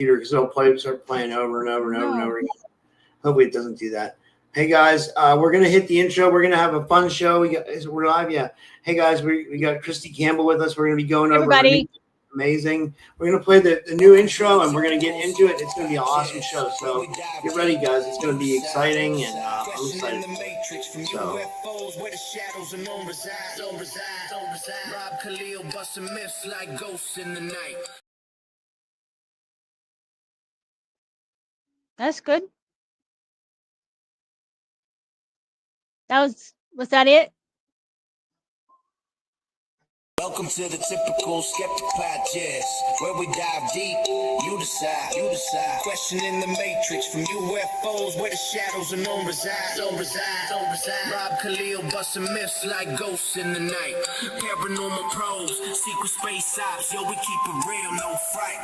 because it'll start playing over and over and over and over again. Hopefully it doesn't do that. Hey guys, we're gonna hit the intro. We're gonna have a fun show. We're live, yeah. Hey guys, we got Christy Campbell with us. We're gonna be going over amazing. We're gonna play the new intro and we're gonna get into it. It's gonna be an awesome show. So get ready, guys. It's gonna be exciting, and I'm excited. So. That's good. Was that it? Welcome to the typical Skeptic podcast, where we dive deep, you decide, questioning the matrix, from UFOs, where the shadows unknown reside, Rob Khalil busting myths like ghosts in the night, paranormal pros, secret space ops, yo, we keep it real, no fright,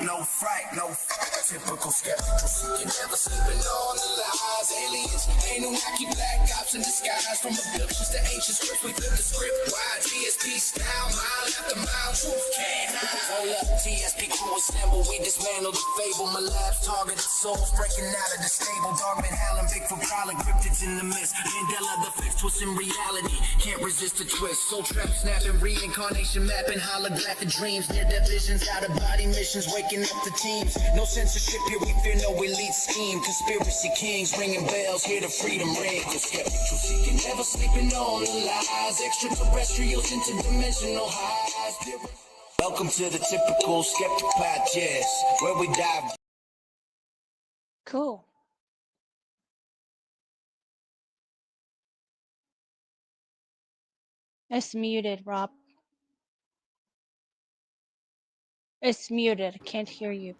typical skeptical seeking, never sleeping on the lies, aliens, Anunnaki, black ops in disguise, from abductions to ancient scripts, we flip the script, wide TSP style, mile after mile, truth can't hide. Hold up, TSP crew assemble, we dismantle the fable, my lab's targeted souls, breaking out of the stable, Darwin, Howlin', Bigfoot, prowling, cryptids in the mist, Mandela, the fifth twist in reality, can't resist the twist, soul trap, snapping, reincarnation mapping, holographic dreams, near-death visions, out-of-body missions, waking up the teams, no censorship here, we fear no elite scheme, conspiracy kings, ringing bells, hear the freedom ring, the skeptical seeking, never sleeping on the lies, extraterrestrials, interdimensional highs. Welcome to the typical Skeptic podcast, where we dive. Cool. It's muted, Rob. It's muted. I can't hear you.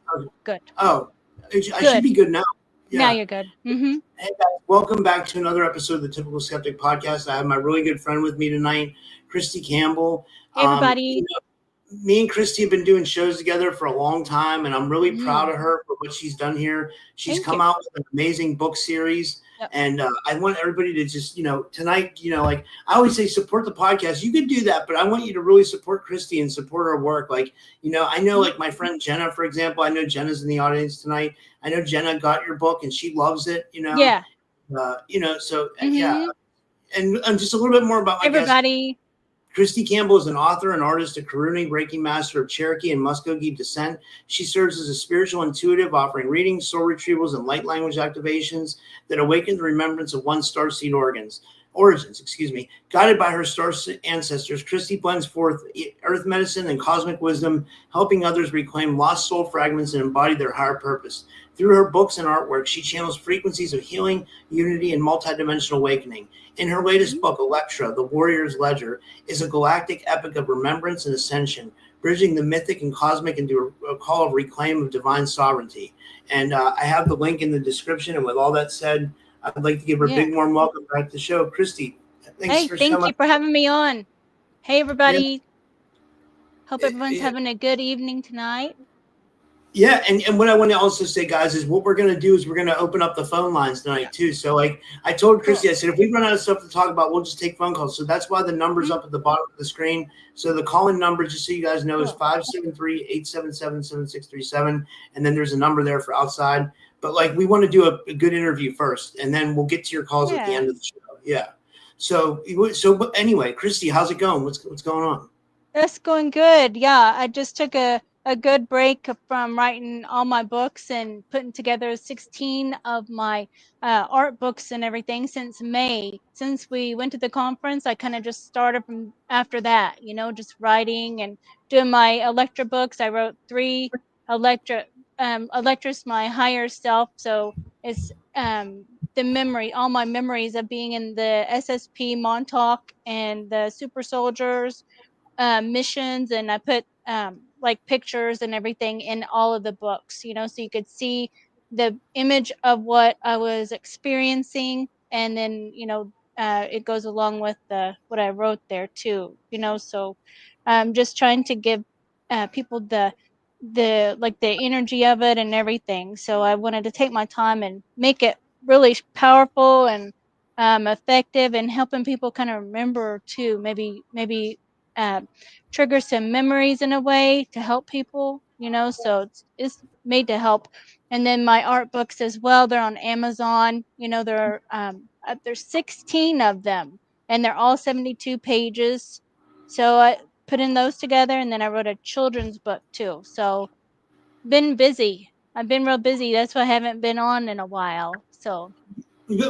Good. Oh, I should be good now. Yeah. Now you're good. Mm-hmm. Hey guys, welcome back to another episode of the Typical Skeptic podcast. I have my really good friend with me tonight, Christy Campbell. Hey, everybody. Me and Christy have been doing shows together for a long time, and I'm really proud of her for what she's done here. She's come out with an amazing book series, and I want everybody to just, tonight, like I always say, support the podcast. You could do that, but I want you to really support Christy and support her work. Like, I know, like my friend Jenna, for example, I know Jenna's in the audience tonight. I know Jenna got your book, and she loves it, Yeah. So, yeah. And just a little bit more about my everybody. Christy Campbell is an author and artist of Karuna, Reiki master of Cherokee and Muscogee descent. She serves as a spiritual intuitive, offering readings, soul retrievals, and light language activations that awaken the remembrance of one's starseed origins. Guided by her star ancestors, Christy blends forth earth medicine and cosmic wisdom, helping others reclaim lost soul fragments and embody their higher purpose. Through her books and artwork, she channels frequencies of healing, unity, and multidimensional awakening. In her latest book, ELECTRA, The Warrior's Ledger, is a galactic epic of remembrance and ascension, bridging the mythic and cosmic into a call of reclaim of divine sovereignty. And I have the link in the description. And with all that said, I'd like to give her a big warm welcome back to the show. Christy, thank you for having me on. Hey, everybody. Hope everyone's having a good evening tonight. Yeah, and what I want to also say, guys, is what we're going to do is we're going to open up the phone lines tonight, too. So, like, I told Christy, I said, if we run out of stuff to talk about, we'll just take phone calls. So that's why the number's up at the bottom of the screen. So the call-in number, just so you guys know, is 573-877-7637. And then there's a number there for outside. But, like, we want to do a good interview first, and then we'll get to your calls at the end of the show. Yeah. So but anyway, Christy, how's it going? What's going on? That's going good. Yeah, I just took a good break from writing all my books and putting together 16 of my art books and everything since May. Since we went to the conference, I kind of just started from after that, just writing and doing my ELECTRA books. I wrote 3 ELECTRA. ELECTRA's my higher self, so it's the memory, all my memories of being in the SSP Montauk and the super soldiers missions, and I put like pictures and everything in all of the books, so you could see the image of what I was experiencing, and then it goes along with what I wrote there too, so I'm just trying to give people the energy of it and everything. So I wanted to take my time and make it really powerful and effective, and helping people kind of remember too, maybe trigger some memories in a way to help people you know, so it's made to help. And then my art books as well, they're on Amazon, you know, there's 16 of them, and they're all 72 pages. So I put in those together, and then I wrote a children's book too. So been busy. I've been real busy. That's why I haven't been on in a while. So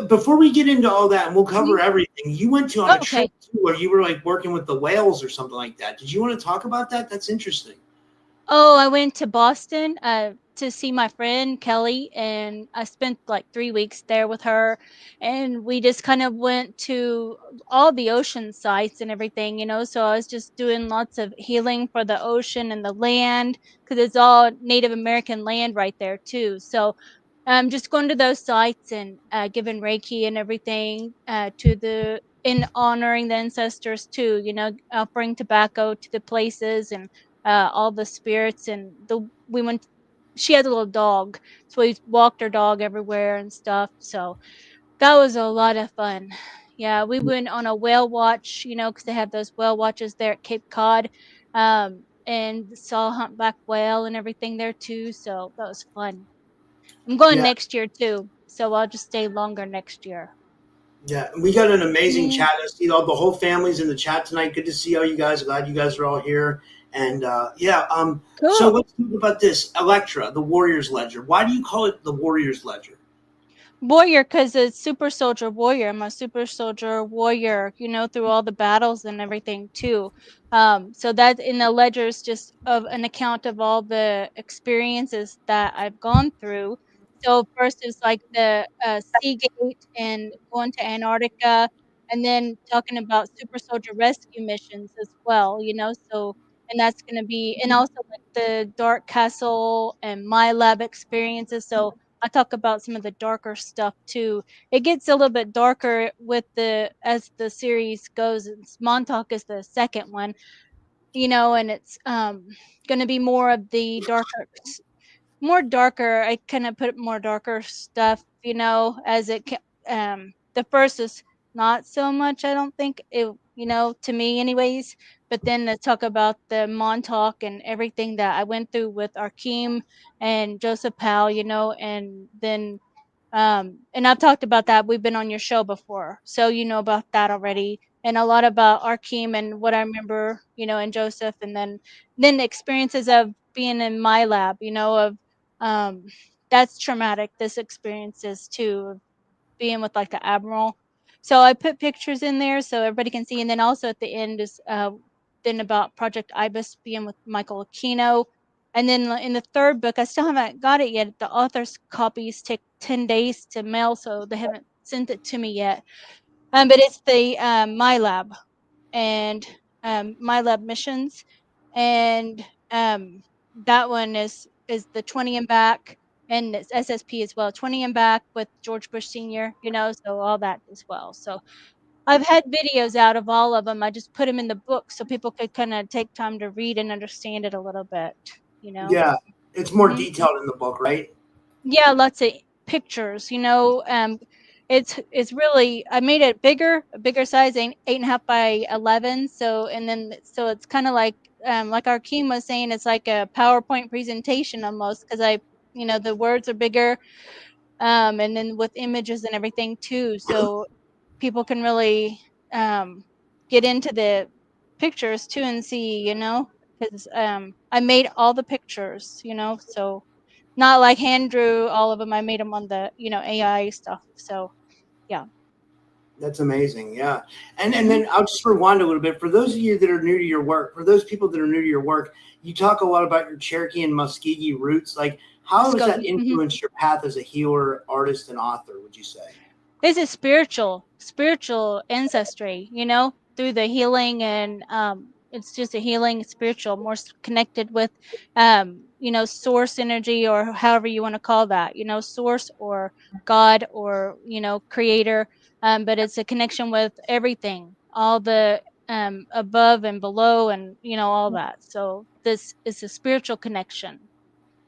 Before we get into all that, and we'll cover Mhm. everything, you went to on Oh, a okay. trip too, where you were like working with the whales or something like that. Did you want to talk about that? That's interesting. Oh, I went to Boston, to see my friend Kelly, and I spent like 3 weeks there with her, and we just kind of went to all the ocean sites and everything, you know, so I was just doing lots of healing for the ocean and the land, because it's all Native American land right there too. So, just going to those sites and, giving Reiki and everything, to the in honoring the ancestors too, you know, offering tobacco to the places and all the spirits, and the we went she had a little dog, so we walked her dog everywhere and stuff, so that was a lot of fun. Yeah, we went on a whale watch, you know, because they have those whale watches there at Cape Cod, and saw humpback whale and everything there too, so that was fun. I'm going Yeah, next year too, so I'll just stay longer next year. yeah. We got an amazing Mm, chat. I see all the whole family's in the chat tonight. Good to see all you guys. Glad you guys are all here. And yeah, so cool. let's talk about this Electra, the Warrior's Ledger. Why do you call it the Warrior's Ledger? Warrior, cause it's super soldier warrior. I'm a super soldier warrior, you know, through all the battles and everything too. So that in the ledger's just of an account of all the experiences that I've gone through. So first is like the Seagate and going to Antarctica, and then talking about super soldier rescue missions as well, you know. So and that's gonna be, and also like the Dark Castle and my lab experiences. So I talk about some of the darker stuff too. It gets a little bit darker with the as the series goes. Montauk is the second one, you know, and it's going to be more of the darker, more darker. I kind of put more darker stuff, you know, as the first is not so much. I don't think it, you know, to me anyways. But then to talk about the Montauk and everything that I went through with Arkeem and Joseph Powell, you know, and then and I've talked about that. We've been on your show before, so you know about that already, and a lot about Arkeem and what I remember, you know, and Joseph, and then the experiences of being in my lab, you know, of um, that's traumatic. This experiences too, of being with like the admiral. So I put pictures in there so everybody can see, and then also at the end is then about Project Ibis being with Michael Aquino. And then in the third book, I still haven't got it yet. The author's copies take 10 days to mail, so they haven't sent it to me yet. But it's the My Lab and My Lab missions, and that one is the 20 and back, and it's SSP as well, 20 and back with George Bush Sr. You know, so all that as well. So I've had videos out of all of them. I just put them in the book so people could kind of take time to read and understand it a little bit. You know. Yeah, it's more Mhm. detailed in the book, right? Yeah, lots of pictures, you know. It's really, I made it bigger, a bigger size, 8.5 by 11. So and then so it's kind of like our Keem was saying, it's like a PowerPoint presentation almost, because you know, the words are bigger, and then with images and everything too, so people can really get into the pictures too and see, you know, because I made all the pictures, you know, so not like hand drew all of them. I made them on the, you know, AI stuff. So yeah. That's amazing. Yeah. And Hmm. then I'll just rewind a little bit. For those of you that are new to your work, for those people that are new to your work, you talk a lot about your Cherokee and Muscogee roots. Like, how has that Muscogee. influenced your path as a healer, artist, and author, would you say? It's a spiritual ancestry, you know, through the healing, and it's just a healing spiritual, more connected with you know, source energy, or however you want to call that, you know, source or God, or you know, creator. But it's a connection with everything, all the above and below, and you know, all that. So this is a spiritual connection.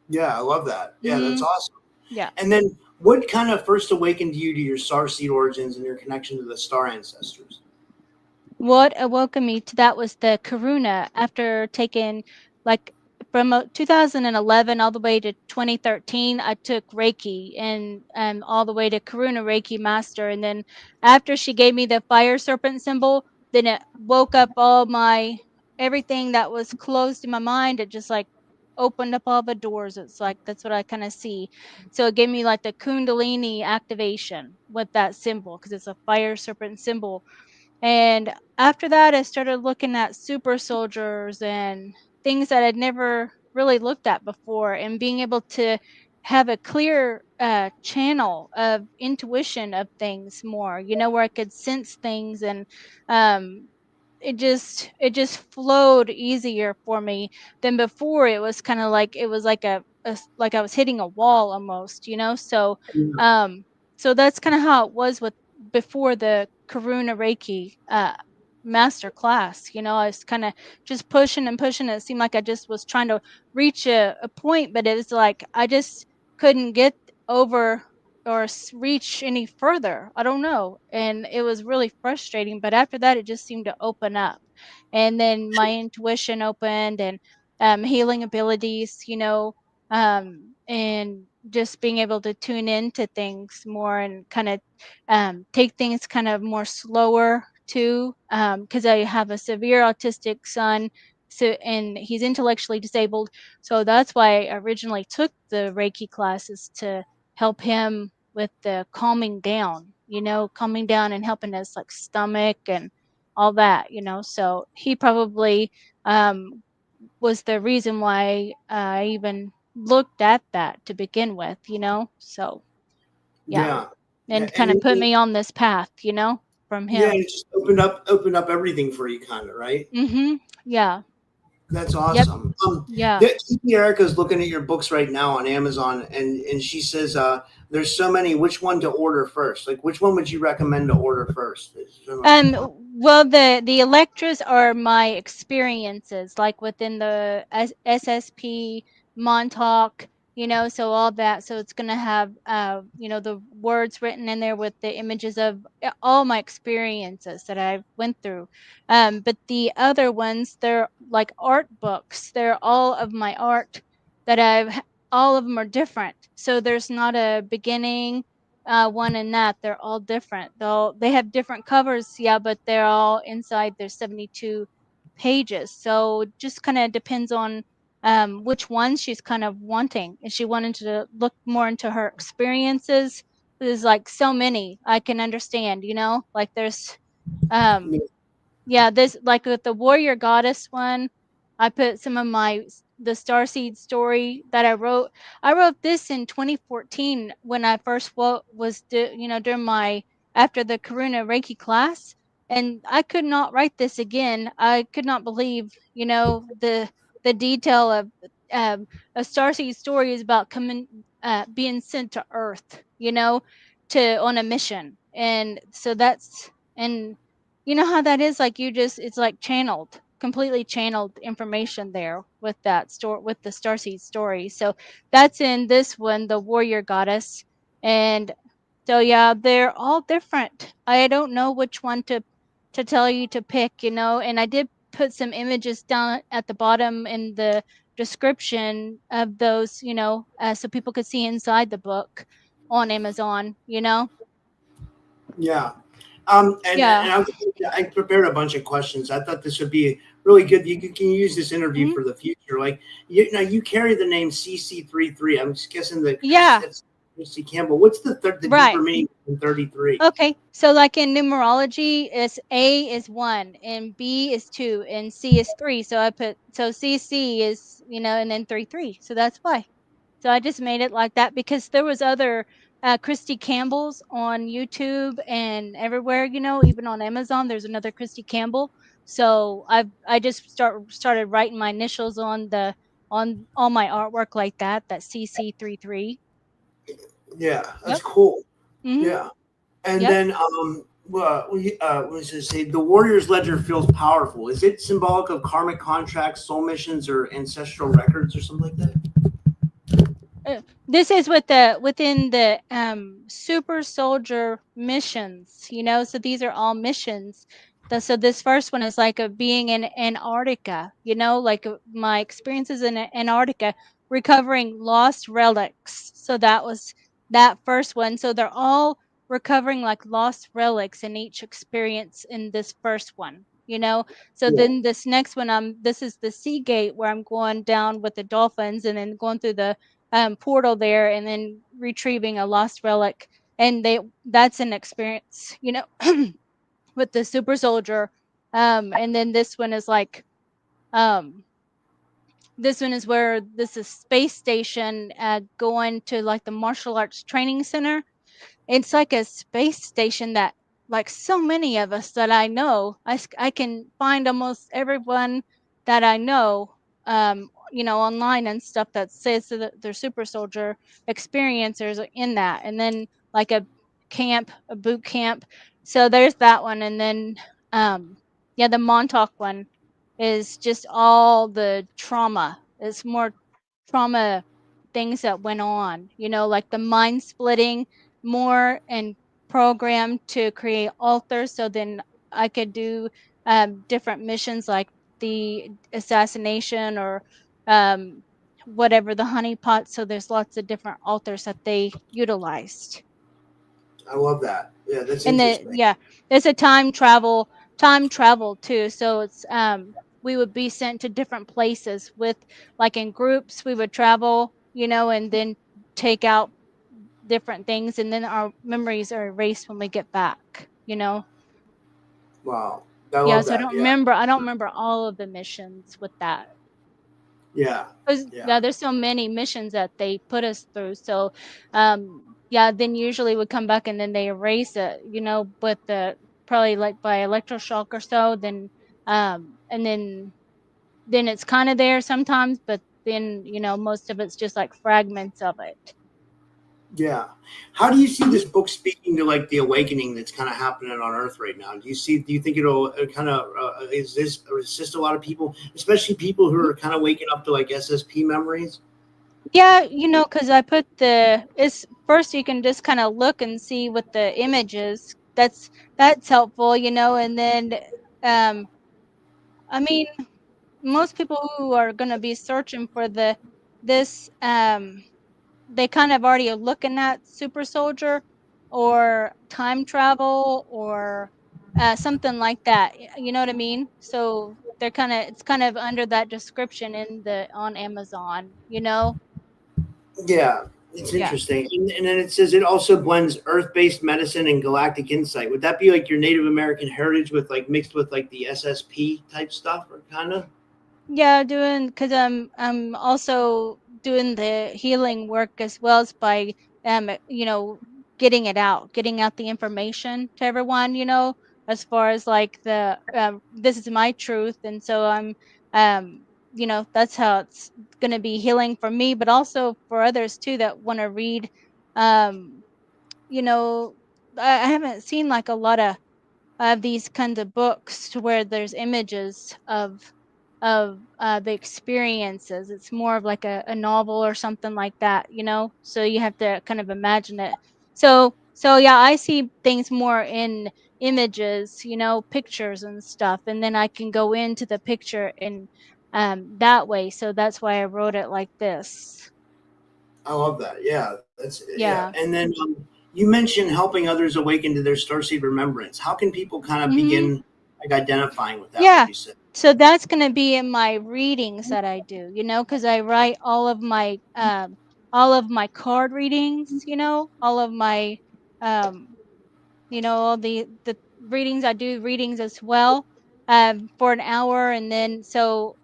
Yeah, I love that. Yeah, that's Hmm. awesome. Yeah. And then what kind of first awakened you to your Starseed origins and your connection to the star ancestors? What awoke me to that was the Karuna, after taking like from 2011 all the way to 2013, I took Reiki and all the way to Karuna Reiki Master. And then after she gave me the fire serpent symbol, then it woke up all my everything that was closed in my mind. It just like opened up all the doors. It's like that's what I kind of see. So it gave me like the Kundalini activation with that symbol because it's a fire serpent symbol. And after that, I started looking at super soldiers and things that I'd never really looked at before, and being able to have a clear channel of intuition of things more, where I could sense things. And um, it just flowed easier for me than before. It was kind of like it was like like I was hitting a wall almost. Yeah. Um, so that's kind of how it was with before the Karuna Reiki master class. I was kind of just pushing and pushing. It seemed like I just was trying to reach a point, but it was like I just couldn't get over or reach any further. I don't know. And it was really frustrating. But after that, it just seemed to open up. And then my intuition opened, and healing abilities, and just being able to tune into things more and kind of take things kind of more slower too, because I have a severe autistic son, so and he's intellectually disabled. So that's why I originally took the Reiki classes to help him with the calming down and helping his like stomach and all that. So he probably was the reason why I even looked at that to begin with. So yeah, Yeah. and kind of And put me on this path, from yeah, him. it just opened up everything for you, kind of, right? Yeah. That's Yep. awesome. Yeah. Erica's looking at your books right now on Amazon, and she says there's so many. Which one to order first? Like, which one would you recommend to order first? Well, the Electras are my experiences, like within the SSP, Montauk, so all that. So it's gonna have the words written in there with the images of all my experiences that I went through. But the other ones, they're like art books. They're all of my art that all of them are different. So there's not a beginning one and that. They're all different. They have different covers, yeah, but they're all inside their 72 pages. So it just kind of depends on which one she's kind of wanting. Is she wanting to look more into her experiences? There's like so many I can understand, like there's um yeah, this like with the warrior goddess one, I put some of the Starseed story that I wrote. I wrote this in 2014 when I first during my after the Karuna Reiki class, and I could not write this again. I could not believe, the detail of um, a Starseed story is about coming being sent to Earth, to on a mission, and so that's and you know how that is, like it's like channeled, completely channeled information there with that store with the Starseed story. So that's in this one, the warrior goddess. And so yeah, they're all different. I don't know which one to tell you to pick, and I did put some images down at the bottom in the description of those, so people could see inside the book on Amazon. Yeah. Yeah. I prepared a bunch of questions. I thought this would be really good. Can use this interview Mhm. for the future. Like, you carry the name CC33. I'm just guessing that Yeah. that's Christy Campbell. What's the Right. deeper meaning in 33? Okay, so like in numerology, it's A is 1, and B is 2, and C is 3. So I put so CC is, and then 3 3. So that's why. So I just made it like that because there was other Christy Campbell's on YouTube and everywhere, even on Amazon. There's another Christy Campbell. So I just started writing my initials on all my artwork like that. That CC33. Yeah, that's Yep. cool. Mhm. Yeah. And Yep. then what does it say? The warrior's ledger feels powerful. Is it symbolic of karmic contracts, soul missions, or ancestral records, or something like that? This is within the super soldier missions, so these are all missions So this first one is like a being in Antarctica, you know, like my experiences in Antarctica, recovering lost relics. So that was that first one. So they're all recovering like lost relics in each experience in this first one, you know. So Yeah. then this next one, this is the Sea Gate where I'm going down with the dolphins and then going through the portal there and then retrieving a lost relic. And that's an experience, you know. With the super soldier. And then this one is like, um, this one is where this is space station going to like the martial arts training center. It's like a space station that, like so many of us that I know, I can find almost everyone that I know, you know, online and stuff that says that they're super soldier experiencers in that. And then like a boot camp. So there's that one. And then, yeah, the Montauk one is just all the trauma. It's more trauma things that went on, you know, like the mind splitting more and programmed to create altars. So then I could do different missions like the assassination or um, whatever the honeypot. So there's lots of different altars that they utilized. I love that. Yeah, that's And interesting. yeah, there's a time travel too. So it's we would be sent to different places with like in groups we would travel, you know, and then take out different things and then our memories are erased when we get back, you know. Wow. I Yeah, love so that. Yeah. I don't remember all of the missions with that. Yeah. 'Cause Yeah. yeah, there's so many missions that they put us through. So yeah, then usually we come back and then they erase it, you know, but the probably like by electroshock or so, then and then it's kind of there sometimes, but then, you know, most of it's just like fragments of it. Yeah. How do you see this book speaking to like the awakening that's kind of happening on Earth right now? Do you think it'll kind of assist a lot of people, especially people who are kind of waking up to like SSP memories? Yeah, you know, because I put it's first you can just kind of look and see what the images. That's helpful, you know, and then um I mean most people who are going to be searching for this they kind of already are looking at super soldier or time travel or something like that. You know what I mean? So they're kind of it's kind of under that description in the on Amazon, you know? Yeah, it's Yeah. interesting. And then it says it also blends earth-based medicine and galactic insight. Would that be like your Native American heritage with like mixed with like the SSP type stuff, or kind of? Yeah, doing because I'm also doing the healing work as well as by you know getting out the information to everyone, you know, as far as like the this is my truth, and so I'm you know that's how it's going to be healing for me, but also for others too that want to read um you know I haven't seen like a lot of these kinds of books to where there's images of the experiences. It's more of like a novel or something like that, you know. So you have to kind of imagine it. So yeah, I see things more in images, you know, pictures and stuff, and then I can go into the picture in that way. So that's why I wrote it like this. I love that. Yeah, that's yeah. Yeah. And then you mentioned helping others awaken to their starseed remembrance. How can people kind of Mhm. begin like identifying with that? Would Yeah. you say? So that's going to be in my readings that I do, you know, because I write all of my card readings, you know, all of my um you know, all the readings. I do readings as well, for an hour, and then so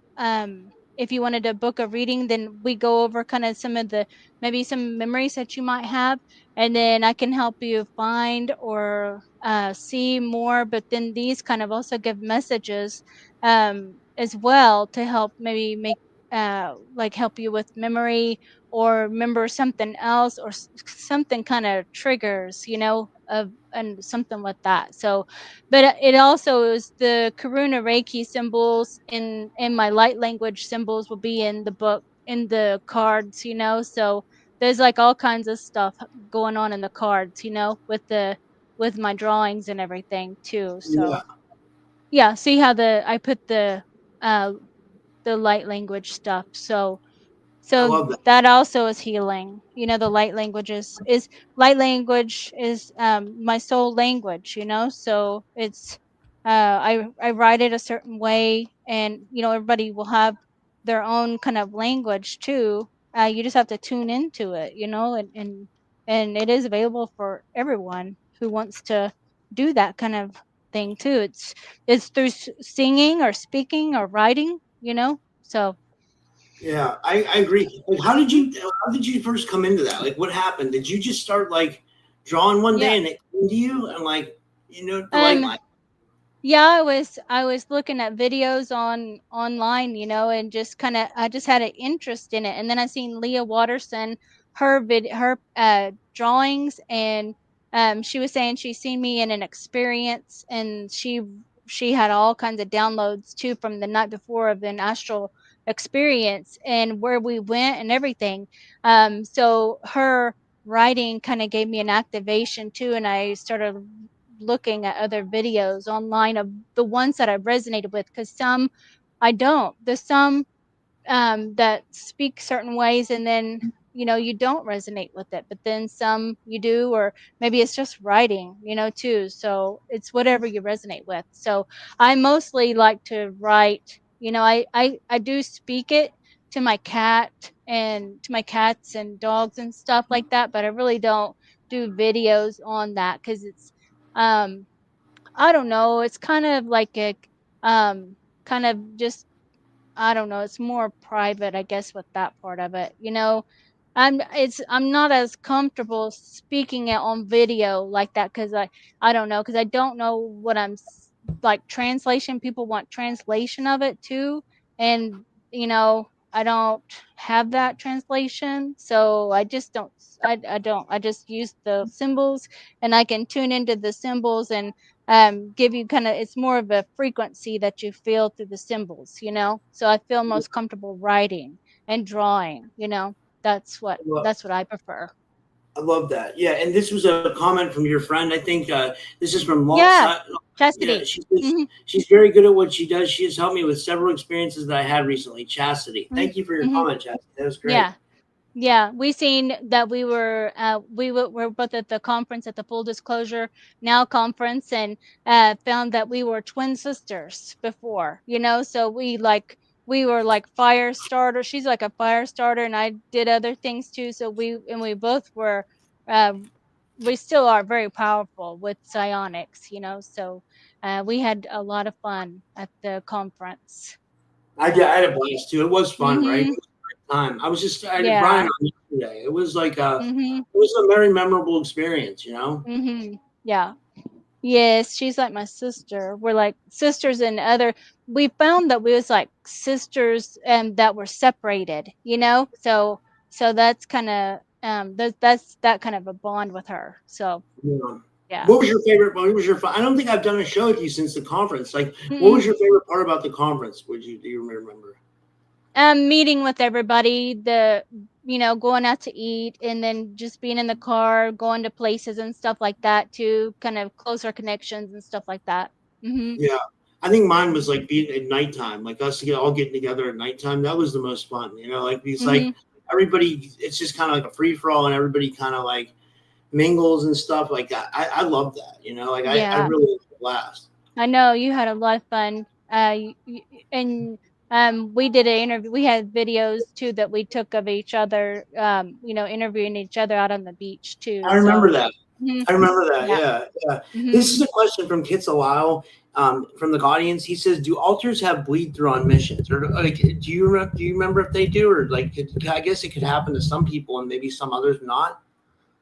if you wanted to book a reading, then we go over kind of some of the maybe some memories that you might have, and then I can help you find or see more. But then these kind of also give messages as well to help maybe make like help you with memory or remember something else or something kind of triggers, you know, of and something like that. So, but it also is the Karuna Reiki symbols in my light language symbols will be in the book in the cards, you know. So there's like all kinds of stuff going on in the cards, you know, with my drawings and everything too. Yeah. So Yeah, see how I put the light language stuff. I So love that. that also is healing. You know, the light languages is light language is my soul language, you know? So it's I write it a certain way, and you know, everybody will have their own kind of language too. You just have to tune into it, you know, and it is available for everyone who wants to do that kind of thing too. It's through singing or speaking or writing, you know? So Yeah, I agree. Like, how did you first come into that? Like, what happened? Did you just start like drawing one yeah. day and it came to you and like, you know, the light Um line? Yeah, I was looking at videos online, you know, and just kind of I just had an interest in it. And then I seen Leah Watterson, her drawings, and she was saying she seen me in an experience, and she had all kinds of downloads too from the night before of an astral experience and where we went and everything. So her writing kind of gave me an activation too, and I started looking at other videos online of the ones that I resonated with, because some I don't. There's some that speak certain ways, and then you know you don't resonate with it, but then some you do, or maybe it's just writing, you know, too. So it's whatever you resonate with. So I mostly like to write. You know, I do speak it to my cat and to my cats and dogs and stuff like that, but I really don't do videos on that because it's um I don't know, it's kind of like a kind of just I don't know, it's more private, I guess, with that part of it. You know, I'm not as comfortable speaking it on video like that, because I don't know, because I don't know what like translation. People want translation of it too, and you know I don't have that translation, so I just don't. I don't. I just use the symbols, and I can tune into the symbols and give you kind of, it's more of a frequency that you feel through the symbols, you know. So I feel most comfortable writing and drawing, you know. That's what I prefer. I love that. Yeah, and this was a comment from your friend. I think this is from Yeah, Yeah, chastity. Hmm. she's very good at what she does. She has helped me with several experiences that I had recently. Chastity. Hmm. Thank you for your Hmm. comment, Chastity. That was great. Yeah. Yeah, we seen that we were both at the conference, at the Full Disclosure Now conference, and found that we were twin sisters before, you know. So we were like fire starter. She's like a fire starter, and I did other things too. So we both were, uh, we still are very powerful with psionics, you know. So we had a lot of fun at the conference. I had a blast too. It was fun, right? It Mhm. was a great time. I had Brian Yeah. on yesterday. It was like Mhm. it was a very memorable experience, you know? Mhm. Yeah. Yes, she's like my sister. We're like sisters in other, we found that we was like sisters that were separated, you know? So that's kind of that's that kind of a bond with her. So, Yeah. yeah. What was your favorite? What was your? I don't think I've done a show with you since the conference. Like, what Mm-mm. was your favorite part about the conference? Do you remember? Meeting with everybody, the you know, going out to eat, and then just being in the car, going to places and stuff like that to kind of closer connections and stuff like that. Mhm. Yeah, I think mine was like being at nighttime, like us to all getting together at nighttime. That was the most fun, you know. Like these, like Mhm. everybody, it's just kind of like a free for all, and everybody kind of like mingles and stuff like that. I love that, you know. Like I Yeah. really had a blast. I know you had a lot of fun. And we did an interview. We had videos too that we took of each other, you know, interviewing each other out on the beach too. I remember So, that. mhm, I remember that. yeah. Yeah, yeah. Hmm. This is a question from Kitsalao, from the audience. He says, "Do altars have bleed through on missions, or like, do you remember if they do, or like, I guess it could happen to some people and maybe some others not."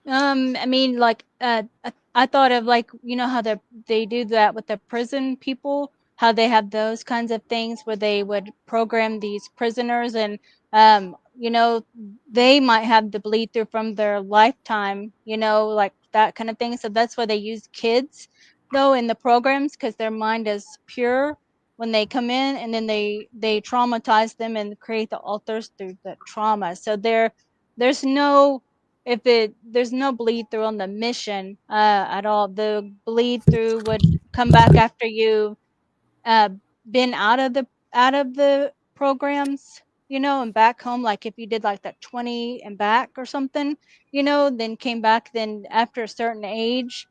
I mean, like, I thought of, like, you know how they do that with the prison people, how they have those kinds of things where they would program these prisoners, and you know, they might have the bleed through from their lifetime, you know, like that kind of thing. So that's why they use kids though in the programs, because their mind is pure when they come in, and then they traumatize them and create the altars through the trauma. So there's no, if it there's no bleed through on the mission at all. The bleed through would come back after you been out of the programs, and back home, like if you did like that 20 and back or something, then came back, then after a certain age,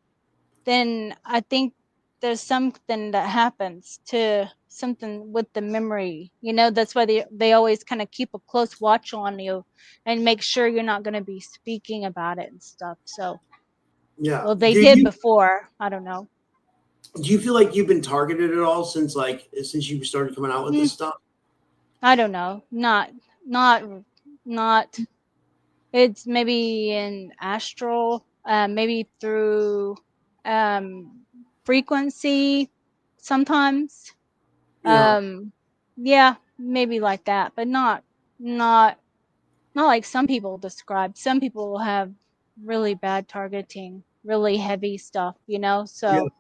then I think there's something that happens to something with the memory. That's why they always kind of keep a close watch on you and make sure you're not going to be speaking about it and stuff. So, Yeah. well, they did before. I don't know. Do you feel like you've been targeted at all since you started coming out with this stuff? I don't know. Not. It's maybe in astral, maybe through frequency sometimes. Yeah. Yeah, maybe like that, but not like some people describe. Some people have really bad targeting, really heavy stuff, so.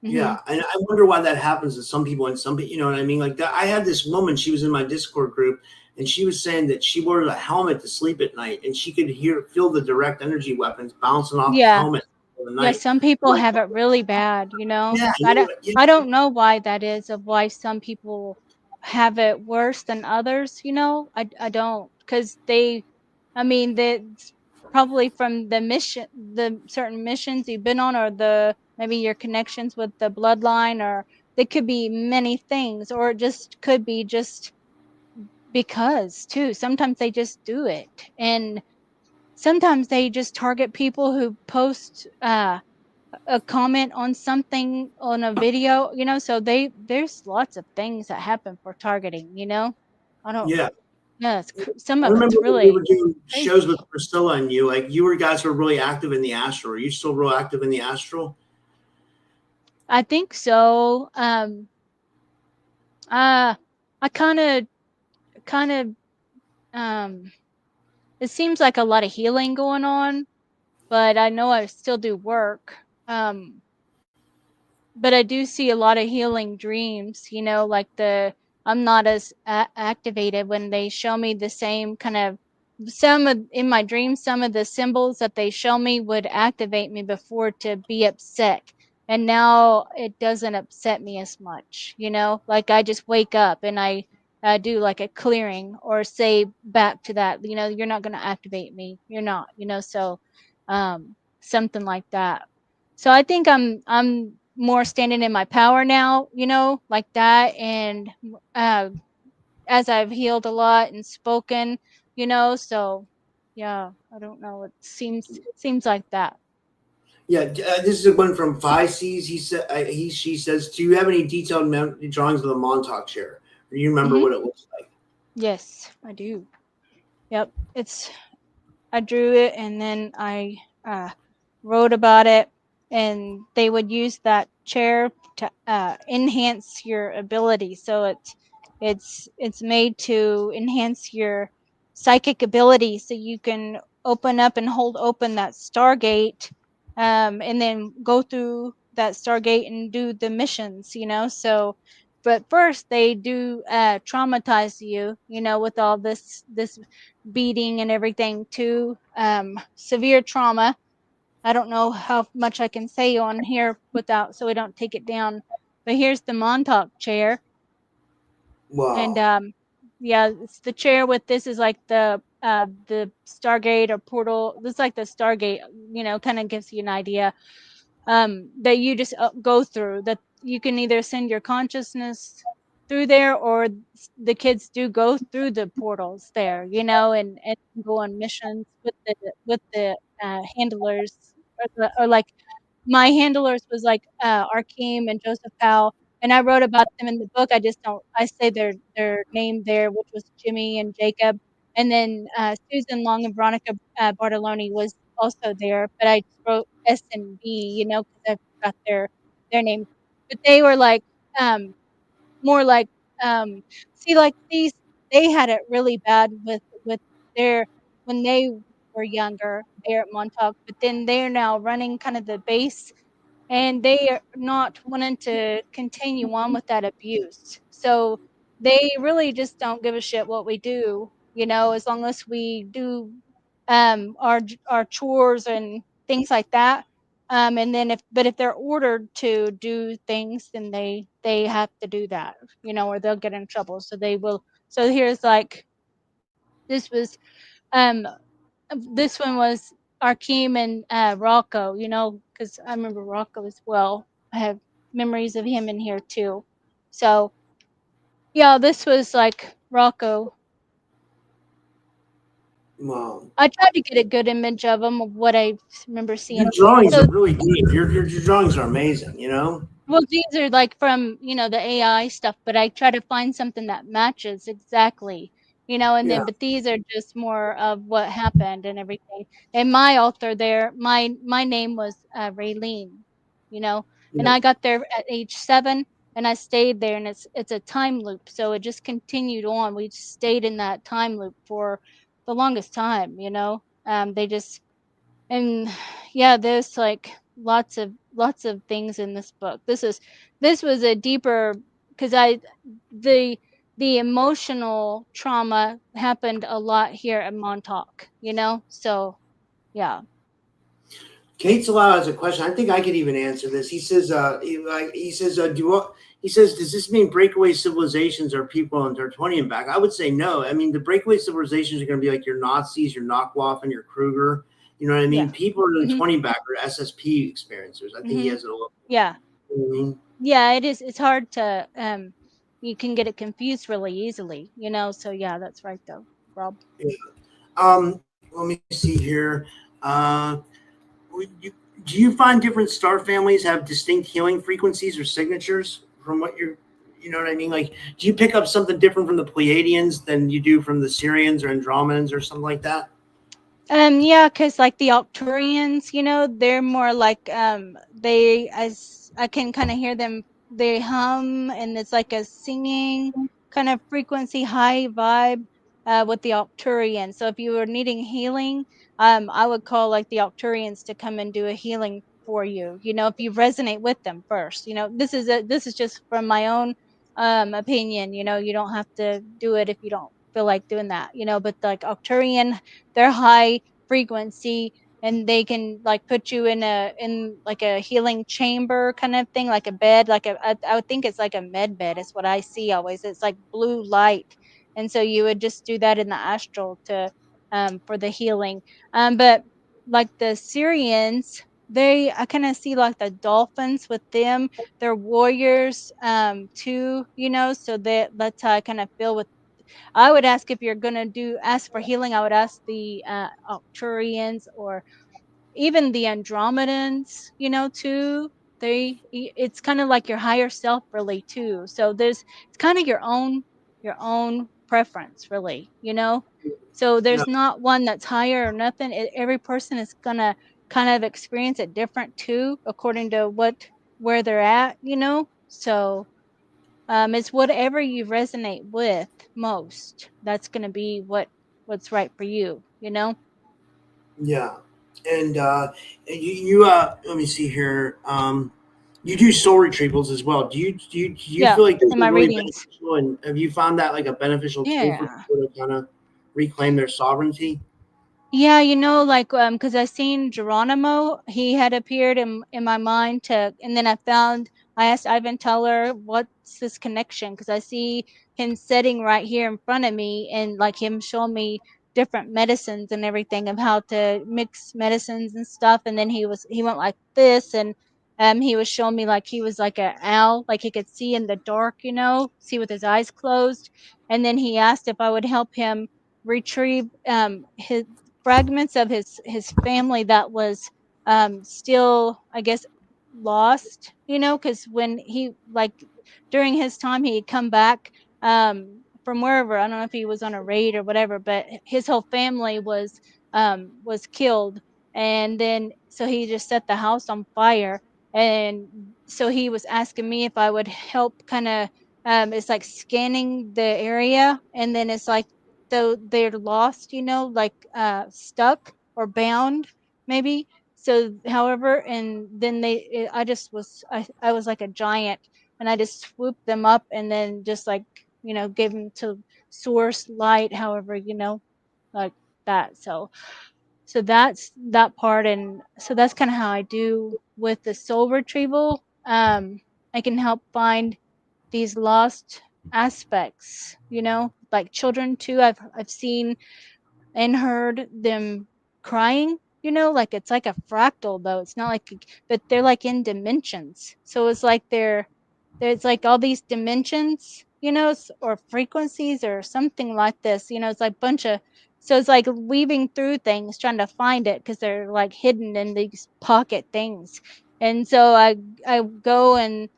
Yeah, and I wonder why that happens to some people and some people, you know what I mean? Like that, I had this woman, she was in my Discord group, and she was saying that she wore a helmet to sleep at night, and she could feel the direct energy weapons bouncing off the Yeah. helmet for the Yeah, night. some people Like, have it really bad, yeah, I don't know why that is, of why some people have it worse than others, I don't, because I mean, that's probably from the certain missions you've been on, or maybe your connections with the bloodline, or they could be many things, or it just could be just because too. Sometimes they just do it, and sometimes they just target people who post a comment on something on a video, so there's lots of things that happen for targeting, I don't. yeah. Yeah, some I of remember it's when we really were doing shows crazy. with Priscilla and you, like you guys were really active in the astral. Are you still real active in the astral? I think so. I kind of um it seems like a lot of healing going on, but I know I still do work. But I do see a lot of healing dreams, like I'm not as activated when they show me the same kind of in my dreams, some of the symbols that they show me would activate me before to be upset. And now it doesn't upset me as much, like I just wake up and I do like a clearing or say back to that, you're not going to activate me. You're not, so something like that. So I think I'm more standing in my power now, like that. And uh, as I've healed a lot and spoken, so yeah, I don't know. It seems like that. Yeah, this is one from Five C's. She says, "Do you have any detailed drawings of the Montauk chair? Or do you remember Hmm. what it looks like?" Yes, I do. Yep, I drew it and then I uh, wrote about it, and they would use that chair to enhance your ability. So it's made to enhance your psychic ability, so you can open up and hold open that stargate, and then go through that stargate and do the missions. So. But first, they do traumatize you, with all this beating and everything too. Severe trauma. I don't know how much I can say on here without, so we don't take it down. But here's the Montauk chair, and Wow. yeah, it's the chair with this is like the Stargate or portal. This is like the Stargate, kind of gives you an idea that you just go through, that you can either send your consciousness through there, or the kids do go through the portals there, and go on missions with the handlers, or like my handlers was like Arkeem and Joseph Powell, and I wrote about them in the book. I just don't. I say their name there, which was Jimmy and Jacob, and then Susan Long and Veronica Bartoloni was also there, but I just wrote S and B, because I forgot their names. But they were like more like see, like these, they had it really bad with their when they were younger there at Montauk, but then they're now running kind of the base, and they are not wanting to continue on with that abuse. So they really just don't give a shit what we do, as long as we do our chores and things like that. And then if they're ordered to do things, then they have to do that, you know, or they'll get in trouble. So they will. So here's like, this was um this one was Arkeem and Rocco, you know, because I remember Rocco as well. I have memories of him in here too. So yeah, this was like Rocco. Wow. I tried to get a good image of him, of what I remember Your seeing. drawings So are really good. Your drawings are amazing, you know? well, these are like from, you know, the AI stuff, but I try to find something that matches exactly, you know, and Yeah. then, but these are just more of what happened and everything. And my altar there, my name was Raylene, you know, and Yeah. I got there at age 7 and I stayed there, and it's a time loop. So it just continued on. We just stayed in that time loop for the longest time, you know. They just, and yeah, there's like lots of things in this book. This was a deeper, because the the emotional trauma happened a lot here at Montauk, you know. So yeah. Kate's Allow has a question. I think I could even answer this. He says, he says, he says, does this mean breakaway civilizations are people on Tertullian back? I would say no. I mean, the breakaway civilizations are going to be like your Nazis, your Knockoff, and your Kruger. You know what I mean? Yeah. People are the Hmm. 20 back or SSP experiencers. I think he Hmm. has it a little. Yeah. You know what I mean? Yeah, it is. It's hard to you can get it confused really easily, you know. So yeah, that's right though, Rob. Yeah. Let me see here. Uh, you, do you find different star families have distinct healing frequencies or signatures from what you're, you know what I mean? Like, do you pick up something different from the Pleiadians than you do from the Syrians or Andromedans or something like that? Yeah, because like the Octurians, you know, they're more like they, as I can kind of hear them, they hum, and it's like a singing kind of frequency, high vibe with the Octurians. So if you were needing healing, I would call like the Octurians to come and do a healing for you. You know, if you resonate with them first. You know, this is just from my own opinion. You know, you don't have to do it if you don't feel like doing that. You know, but like Octurian, they're high frequency, and they can like put you in like a healing chamber kind of thing, like a bed, like I would think it's like a med bed is what I see always. It's like blue light, and so you would just do that in the astral to for the healing. But like the Syrians, they, I kind of see like the dolphins with them. They're warriors too, you know, so that's how I kind of feel with. I would ask, if you're gonna do ask for healing, I would ask the Arcturians, or even the Andromedans, you know, too. It's kind of like your higher self, really, too. So it's kind of your own preference, really, you know. So Yeah. there's not one that's higher or nothing. Every person is gonna kind of experience it different too, according to where they're at, you know. So it's whatever you resonate with most. That's going to be what's right for you, you know? Yeah. And let me see here. You do soul retrievals as well. Do you Yeah, feel like those in are my really readings. beneficial? And have you found that like a beneficial tool for Yeah. people to kind of reclaim their sovereignty? Yeah, you know, like because I seen Geronimo, he had appeared in my mind to, and then I asked Ivan Teller, what's this connection? Because I see him sitting right here in front of me, and like him showing me different medicines and everything of how to mix medicines and stuff. And then he went like this, and he was showing me like he was like an owl, like he could see in the dark, you know, see with his eyes closed. And then he asked if I would help him retrieve his fragments of his family that was still, I guess, lost, you know, because when he like during his time he had come back from wherever, I don't know if he was on a raid or whatever, but his whole family was killed. And then so he just set the house on fire, and so he was asking me if I would help kind of it's like scanning the area, and then it's like, so they're lost, you know, like stuck or bound, maybe. So, however, and then I was like a giant, and I just swooped them up, and then just like, you know, gave them to source light, however, you know, like that. So that's that part, and so that's kind of how I do with the soul retrieval. I can help find these lost aspects, you know, like children too. I've seen and heard them crying, you know, like it's like a fractal though. It's not like, but they're like in dimensions. So it's like there's like all these dimensions, you know, or frequencies or something like this, you know, it's like bunch of, so it's like weaving through things, trying to find it because they're like hidden in these pocket things. And so I go and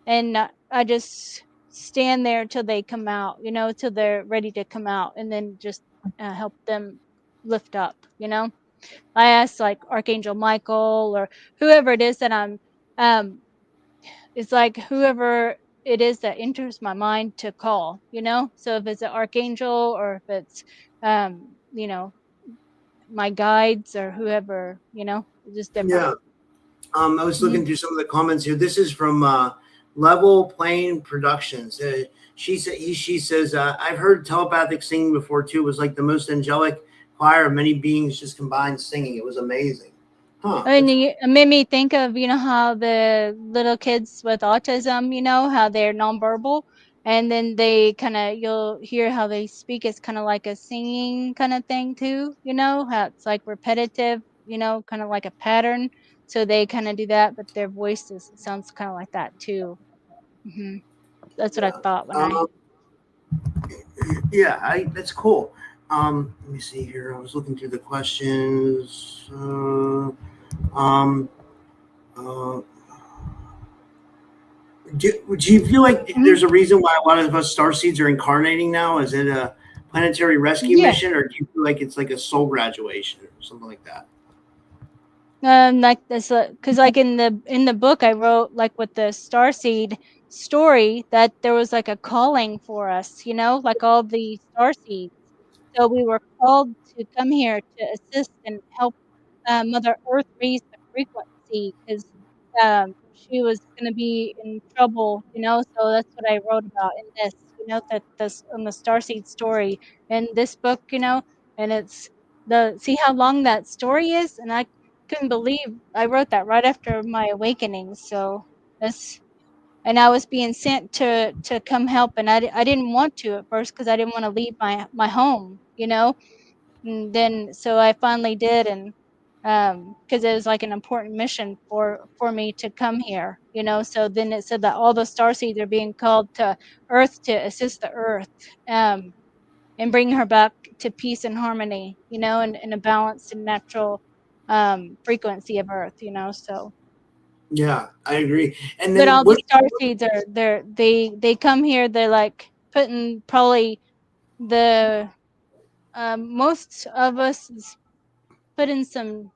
I just stand there till they come out, you know, till they're ready to come out, and then just help them lift up, you know. I ask like Archangel Michael or whoever it is that I'm, um, it's like whoever it is that enters my mind to call, you know. So if it's an archangel or if it's, you know, my guides or whoever, you know, it's just different. Yeah. I was Mhm. looking through some of the comments here. This is from Level Plane Productions. She says, I've heard telepathic singing before too. It was like the most angelic choir of many beings just combined singing. It was amazing. Huh. And it made me think of, you know, how the little kids with autism, you know, how they're nonverbal, and then they kind of, you'll hear how they speak. It's kind of like a singing kind of thing too, you know, how it's like repetitive, you know, kind of like a pattern. So they kind of do that, but their voices sounds kind of like that too. Hmm. That's what I Yeah. thought when I. Um, yeah, that's cool. Let me see here. I was looking through the questions. Um, uh, do you feel like Mhm. there's a reason why a lot of us starseeds are incarnating now? Is it a planetary rescue Yeah. mission, or do you feel like it's like a soul graduation or something like that? Like this, because like in the book I wrote, like with the Starseed story, that there was like a calling for us, you know, like all the Starseeds. So we were called to come here to assist and help Mother Earth raise the frequency because she was going to be in trouble, you know. So that's what I wrote about in this, you know, that this on the Starseed story in this book, you know, and it's the see how long that story is, and I couldn't believe I wrote that right after my awakening. So that's, and I was being sent to come help, and I didn't want to at first because I didn't want to leave my home, you know. And then so I finally did, and because it was like an important mission for me to come here, you know. So then it said that all the starseeds are being called to Earth to assist the Earth, um, and bring her back to peace and harmony, you know, and a balanced and natural frequency of Earth, you know. So, Yeah, I agree. And but then all the what? star seeds are they come here, they're like putting probably the most of us is putting some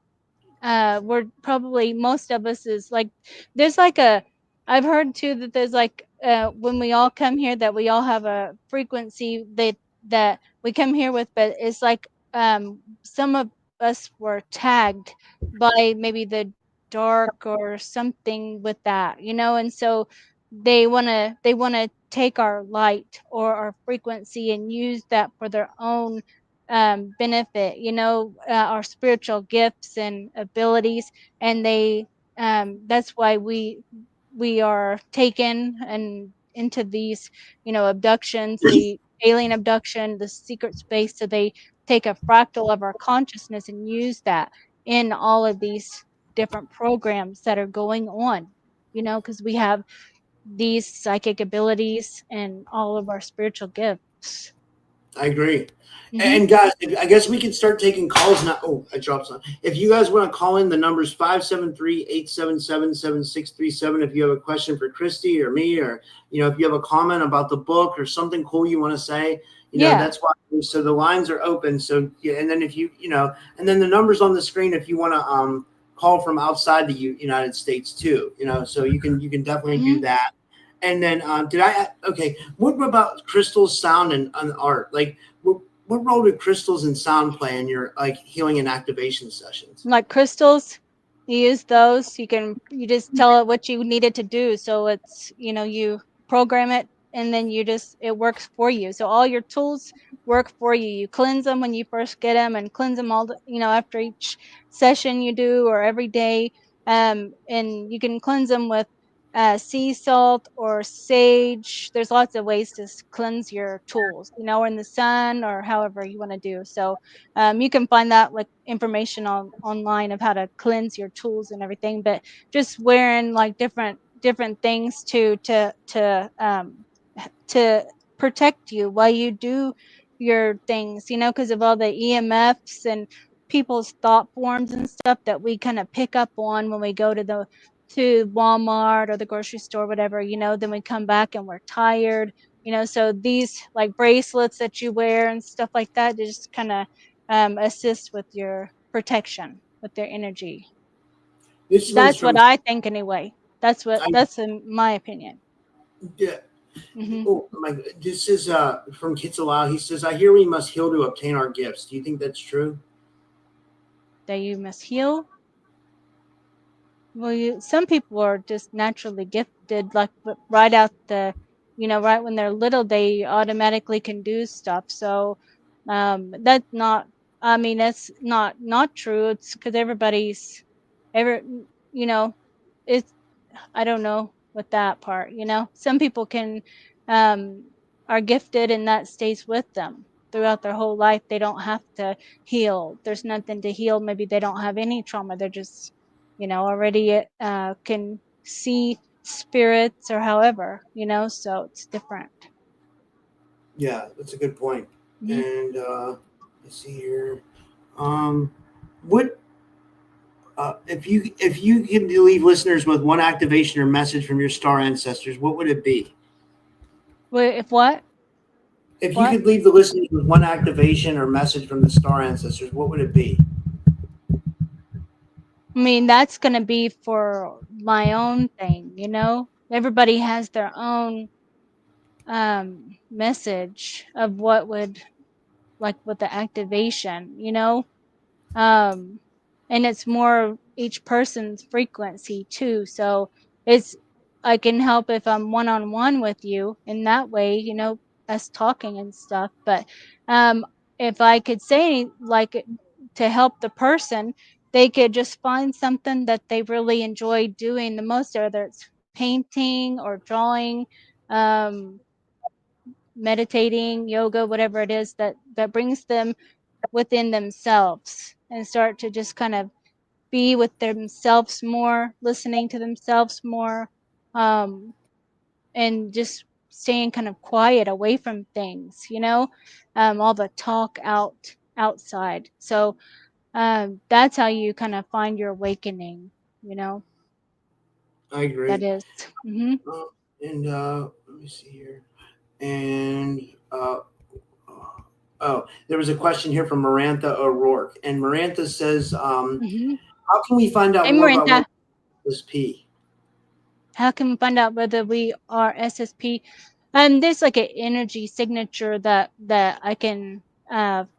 we're probably most of us is like there's like a, I've heard too that there's like when we all come here that we all have a frequency that we come here with, but it's like some of us were tagged by maybe the dark or something with that, you know. And so they want to take our light or our frequency and use that for their own benefit, you know, our spiritual gifts and abilities. And they that's why we are taken and into these, you know, abductions, the alien abduction, the secret space. So they take a fractal of our consciousness and use that in all of these different programs that are going on, you know, because we have these psychic abilities and all of our spiritual gifts. I agree. Hmm. And guys, I guess we can start taking calls now. Oh, I dropped some. If you guys want to call in, the number's 573-877-7637. If you have a question for Christy or me, or you know, if you have a comment about the book or something cool you want to say, you know, Yeah. that's why. So the lines are open. So yeah, and then if you know, and then the numbers on the screen if you want to call from outside the United States too. You know, so you can definitely do Hmm. that. And then okay, what about crystals, sound, and art? Like what role do crystals and sound play in your like healing and activation sessions? Like crystals, you use those. You just tell it what you need it to do. So it's, you know, you program it and then it works for you. So all your tools work for you. You cleanse them when you first get them, and cleanse them after each session you do or every day. And you can cleanse them with sea salt or sage. There's lots of ways to cleanse your tools, or in the sun or however you want to do. So you can find that like information online of how to cleanse your tools and everything. But just wearing like different things to protect you while you do your things, because of all the EMFs and people's thought forms and stuff that we kind of pick up on when we go to Walmart or the grocery store, whatever, then we come back and we're tired, so these like bracelets that you wear and stuff like that, they just kind of assist with your protection with their energy. This one's That's from what I think anyway. That's in my opinion. yeah. Hmm. Oh my! This is from Kitsalau. He says, "I hear we must heal to obtain our gifts." Do you think that's true? That you must heal. Well, some people are just naturally gifted, like right out right when they're little, they automatically can do stuff. So that's not. I mean, that's not true. It's because ever, you know, it's I don't know with that part, Some people can are gifted and that stays with them throughout their whole life. They don't have to heal. There's nothing to heal. Maybe they don't have any trauma. They're just, already can see spirits or however, so it's different. Yeah, that's a good point. Mhm. And let's see here. What if you could leave listeners with one activation or message from your star ancestors? What would it be? Wait, if what? If you What? could leave the listeners with one activation or message from the star ancestors, what would it be? I mean, that's going to be for my own thing, Everybody has their own message of what would like with the activation, um and it's more each person's frequency too. So it's I can help if I'm one-on-one with you in that way, us talking and stuff. But if I could say like to help the person, they could just find something that they really enjoy doing the most, whether it's painting or drawing, um meditating, yoga, whatever it is that brings them within themselves, and start to just kind of be with themselves more, listening to themselves more, um, and just staying kind of quiet away from things, all the talk outside. So that's how you kind of find your awakening, you know, I that agree. is. Hmm. Uh, and let me see here. And there was a question here from Marantha O'Rourke, and Marantha says, Hmm. "How can we find out Hey, more about Marinta, what is P?" how can we find out whether we are SSP? There's like an energy signature that I can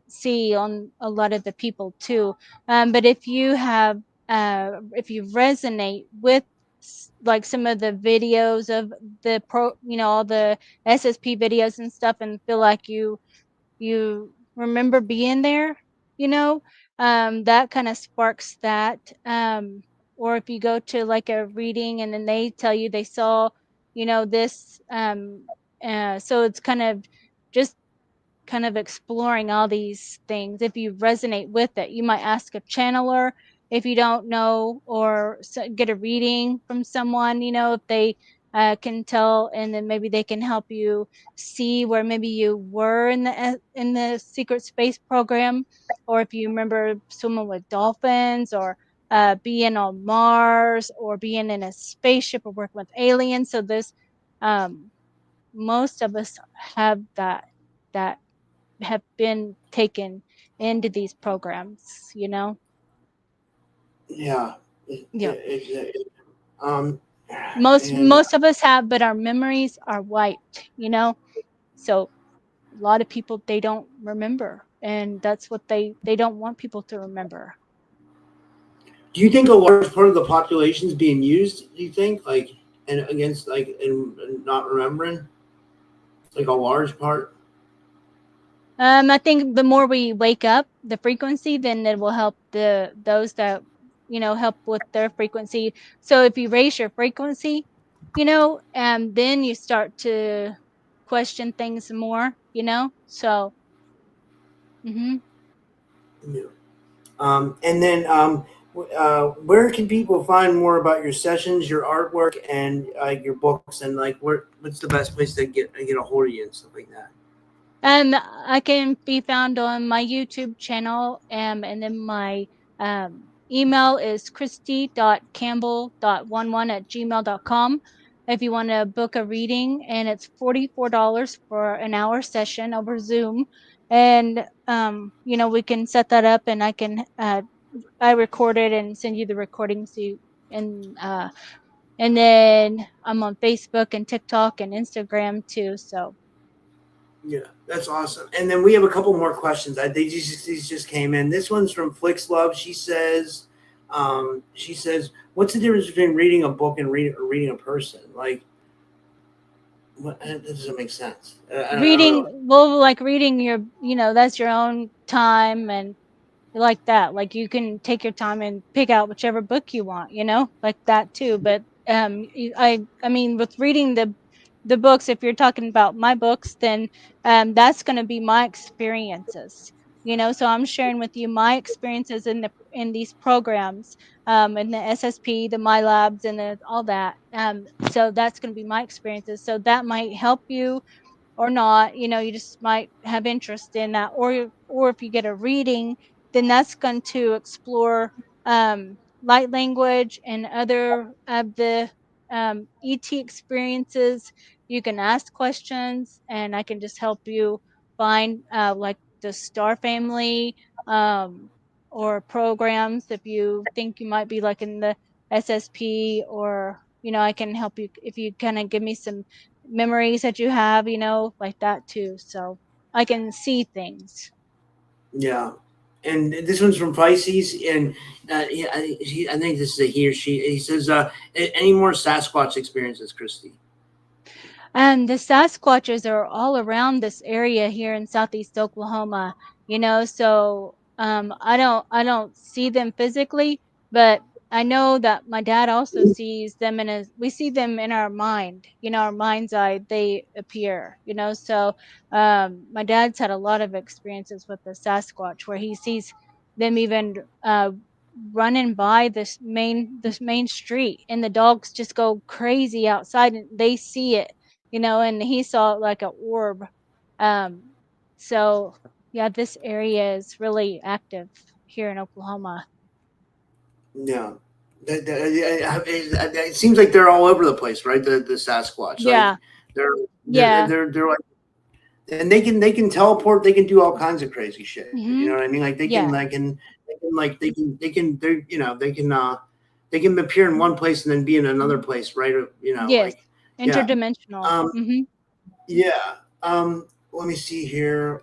see on a lot of the people too. But if you resonate with like some of the videos of all the SSP videos and stuff, and feel like you remember being there, that kind of sparks that. Or if you go to like a reading and then they tell you they saw, this, so it's just kind of exploring all these things. If you resonate with it, you might ask a channeler if you don't know, or get a reading from someone, if they can tell, and then maybe they can help you see where maybe you were in the secret space program, or if you remember swimming with dolphins, or being on Mars, or being in a spaceship, or working with aliens. So there's most of us have that have been taken into these programs, Yeah. Yeah. Um, most and most of us have, but our memories are wiped, so a lot of people, they don't remember, and that's what they don't want people to remember. do you think a large part of the population is being used? Do you think, like, and against, like, and not remembering? Like a large part? I think the more we wake up the frequency, then it will help those that, help with their frequency. So if you raise your frequency, then you start to question things more, So, mhm. Yeah. And then where can people find more about your sessions, your artwork, and your books, and like what's the best place to get a hold of you and stuff like that? I can be found on my YouTube channel, and then my email is christy.campbell.11@gmail.com. If you want to book a reading, and it's $44 for an hour session over Zoom, and we can set that up, and I record it and send you the recording, so and then I'm on Facebook and TikTok and Instagram too. So. Yeah, that's awesome. And then we have a couple more questions. These just came in. This one's from Flix Love. She says, "What's the difference between reading a book and reading a person? Like, that doesn't make sense." I don't Reading, know. well, like reading that's your own time, and like that. Like you can take your time and pick out whichever book you want, like that too. But I mean, with reading the books, if you're talking about my books, then that's going to be my experiences. So I'm sharing with you my experiences in these programs, in the SSP, the My Labs, and all that. So that's going to be my experiences. So that might help you or not, you just might have interest in that. Or if you get a reading, then that's going to explore light language and other of the ET experiences. You can ask questions, and I can just help you find like the star family, or programs if you think you might be like in the SSP, or I can help you if you kind of give me some memories that you have, like that too. So I can see things. Yeah. And this one's from Pisces, and I think this is a he or she. He says, "Any more Sasquatch experiences, Christy?" And the Sasquatches are all around this area here in southeast Oklahoma, so I don't see them physically, but I know that my dad also sees them we see them in our mind, our mind's eye, they appear, so my dad's had a lot of experiences with the Sasquatch where he sees them even running by this main street, and the dogs just go crazy outside and they see it, and he saw it like a orb. Um, so yeah, this area is really active here in Oklahoma. Yeah. It seems like they're all over the place, right? The Sasquatch, like Yeah, they're they're yeah, they're they're like, and they can teleport. They can do all kinds of crazy shit. You hmm know what I mean? Like yeah, they can appear in one place and then be in another place, right? yes, Like yeah, interdimensional. um, yeah. Let me see here.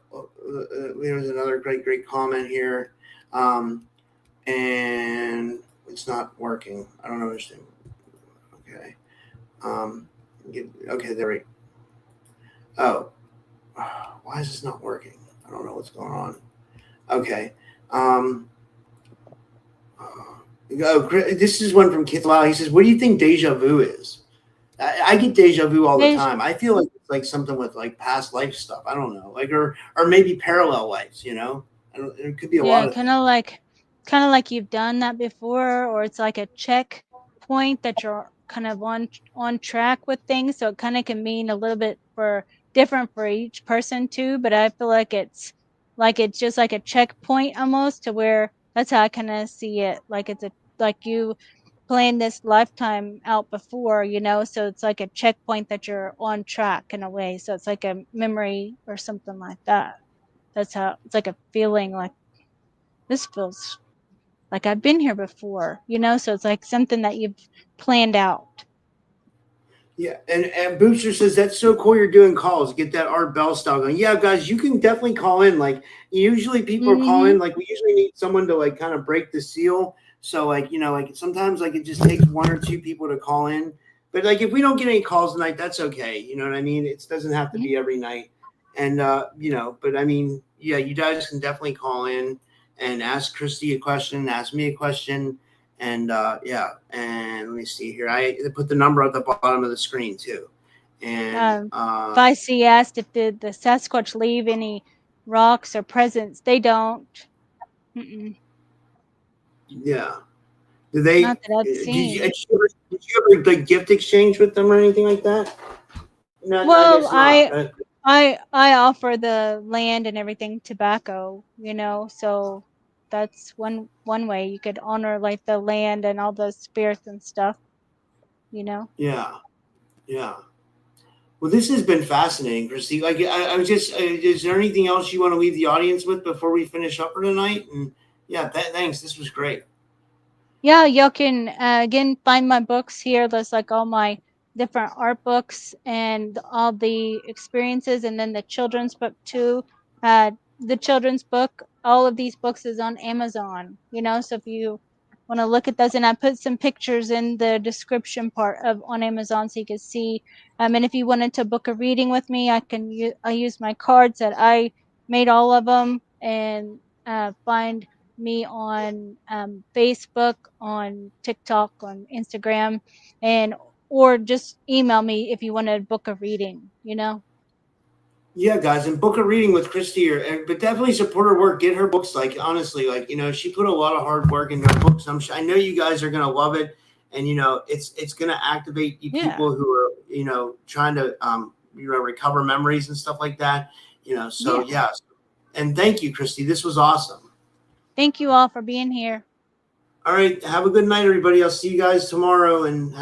There's another great comment here, and it's not working. I don't understand. Okay. Um, okay, there we. Oh, why is this not working? I don't know what's going on. Okay. Um, this is one from Kith Lau. He says, "What do you think deja vu is?" I get deja vu all the There's, time. I feel like it's like something with like past life stuff. I don't know, like or maybe parallel lives. I don't, it could be a lot yeah, of things. kind of like you've done that before, or it's like a check point that you're kind of on track with things. So it kind of can mean a little bit for different for each person too. But I feel like it's just like a checkpoint almost, to where that's how I kind of see it. Like it's a like you planned this lifetime out before, so it's like a checkpoint that you're on track in a way. So it's like a memory or something like that. That's how it's like a feeling like this feels like I've been here before, so it's like something that you've planned out. Yeah, and Booster says that's so cool. You're doing calls. Get that Art Bell style going. Yeah, guys, you can definitely call in. Like usually people are Mm-hmm. calling. Like we usually need someone to like kind of break the seal. So like like sometimes like it just takes one or two people to call in. But like, if we don't get any calls tonight, that's okay. You know what I mean? It doesn't have to be every night. And, you know, but I mean, yeah, you guys can definitely call in and ask Christy a question, ask me a question. And, yeah. And let me see here. I put the number at the bottom of the screen too. And, Vicey asked if the Sasquatch leave any rocks or presents. They don't. Yeah. Did they? Not that I've Did seen. you ever like gift exchange with them or anything like that? No, Well, I guess not. I offer the land and everything tobacco, you know, so that's one way you could honor like the land and all the spirits and stuff, you know. Yeah, yeah. Well, this has been fascinating, Christy. Like, I was just, is there anything else you want to leave the audience with before we finish up for tonight? And yeah, thanks. This was great. Yeah, y'all can again find my books here. There's like all my different art books and all the experiences, and then the children's book too. The children's book, all of these books is on Amazon, you know, so if you want to look at those, and I put some pictures in the description part of on Amazon so you can see. And if you wanted to book a reading with me, I use my cards that I made all of them, and find me on Facebook, on TikTok, on Instagram, and or just email me if you want to book a reading, you know. Yeah, guys, and book a reading with Christy, but definitely support her work. Get her books. Like, honestly, like, you know, she put a lot of hard work into her books. I know you guys are gonna love it, and you know, it's gonna activate you people who are, you know, trying to you know, recover memories and stuff like that. You know, so yeah. And thank you, Christy. This was awesome. Thank you all for being here. All right, have a good night, everybody. I'll see you guys tomorrow, and